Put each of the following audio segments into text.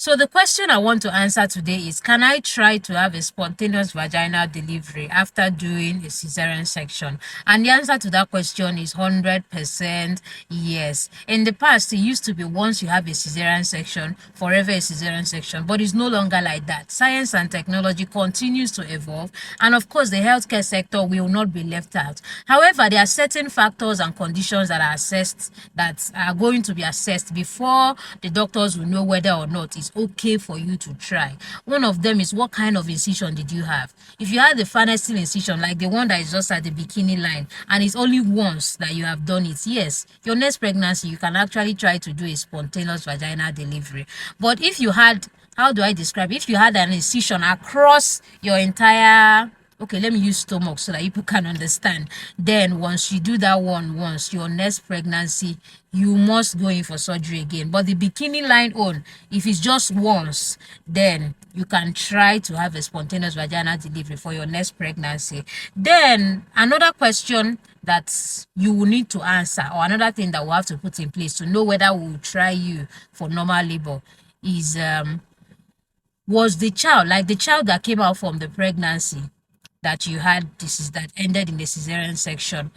So the question I want to answer today is, can I try to have a spontaneous vaginal delivery after doing a cesarean section? And the answer to that question is 100% yes. In the past, it used to be once you have a cesarean section, forever a cesarean section, but it's no longer like that. Science and technology continues to evolve, and of course, the healthcare sector will not be left out. However, there are certain factors and conditions that are assessed, that are going to be assessed before the doctors will know whether or not it's okay for you to try. One of them is, what kind of incision did you have? If you had the farnesene incision, like the one that is just at the bikini line, and it's only once that you have done it, yes, your next pregnancy you can actually try to do a spontaneous vaginal delivery. But if you had, how do I describe it? If you had an incision across your entire, okay, let me use stomach so that people can understand, then once you do that one once, your next pregnancy you must go in for surgery again. But the bikini line on, if it's just once, then you can try to have a spontaneous vaginal delivery for your next pregnancy. Then another question that you will need to answer, or another thing that we'll have to put in place to know whether we'll try you for normal labor, is was the child, like the child that came out from the pregnancy that you had, this is that ended in the cesarean section,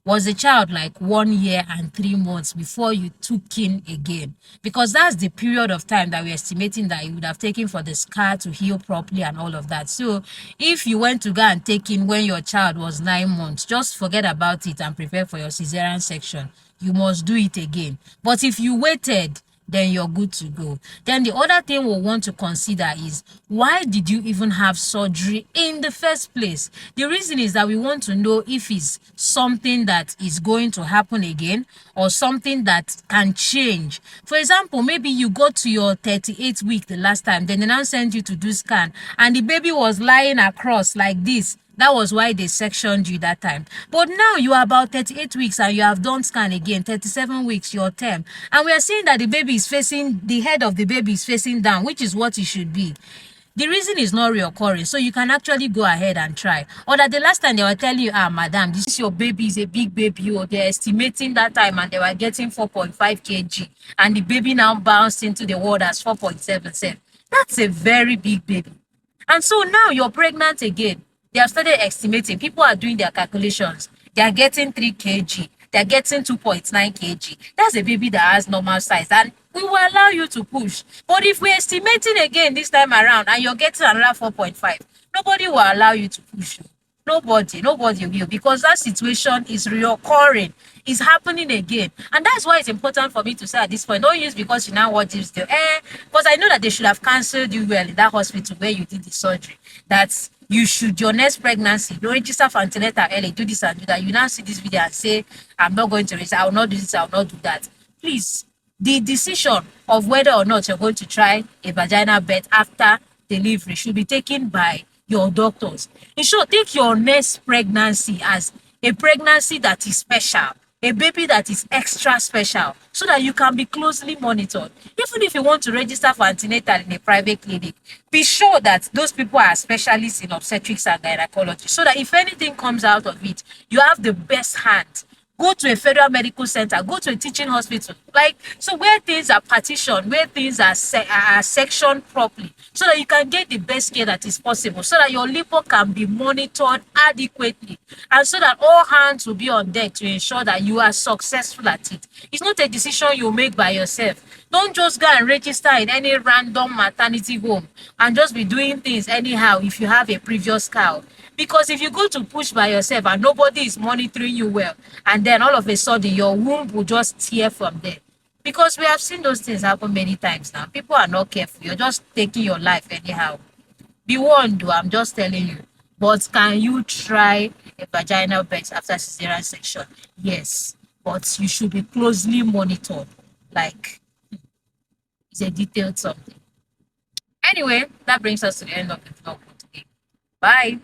was the child like 1 year and 3 months before you took in again? Because that's the period of time that we're estimating that you would have taken for the scar to heal properly and all of that. So if you went to go and take in when your child was 9 months, just forget about it and prepare for your cesarean section. You must do it again. But if you waited, then you're good to go. Then the other thing we'll want to consider is, why did you even have surgery in the first place? The reason is that we want to know if it's something that is going to happen again or something that can change. For example, maybe you got to your 38th week the last time, then they now send you to do scan and the baby was lying across like this. That was why they sectioned you that time. But now you are about 38 weeks and you have done scan again, 37 weeks, your term. And we are seeing that the baby is facing, the head of the baby is facing down, which is what it should be. The reason is not reoccurring, so you can actually go ahead and try. Or that the last time they were telling you, madam, this is your baby, is a big baby, or they're estimating that time and they were getting 4.5 kg, and the baby now bounced into the world as 4.77. That's a very big baby. And so now you're pregnant again. They have started estimating. People are doing their calculations. They are getting 3 kg. They're getting 2.9 kg. That's a baby that has normal size. And we will allow you to push. But if we're estimating again this time around and you're getting another 4.5, nobody will allow you to push you. Nobody will, because that situation is reoccurring, is happening again. And that's why it's important for me to say at this point, don't use because you now watch this the because I know that they should have cancelled you well in that hospital where you did the surgery. That's, you should, your next pregnancy, don't register for antenatal early, do this and do that. You now see this video and say, I'm not going to register, I will not do this, I will not do that. Please, the decision of whether or not you're going to try a vaginal birth after delivery should be taken by your doctors. In short, take your next pregnancy as a pregnancy that is special, a baby that is extra special, so that you can be closely monitored. Even if you want to register for antenatal in a private clinic, be sure that those people are specialists in obstetrics and gynecology, so that if anything comes out of it, you have the best hand. Go to a federal medical center, go to a teaching hospital, like, so where things are partitioned, where things are sectioned properly, so that you can get the best care that is possible, so that your labor can be monitored adequately, and so that all hands will be on deck to ensure that you are successful at it. It's not a decision you make by yourself. Don't just go and register in any random maternity home and just be doing things anyhow if you have a previous cow. Because if you go to push by yourself and nobody is monitoring you well, and then all of a sudden your womb will just tear from there. Because we have seen those things happen many times now. People are not careful. You're just taking your life anyhow. Be warned, though, I'm just telling you. But can you try a vaginal birth after cesarean section? Yes. But you should be closely monitored. Like, it's a detailed something. Anyway, that brings us to the end of the vlog for today. Bye.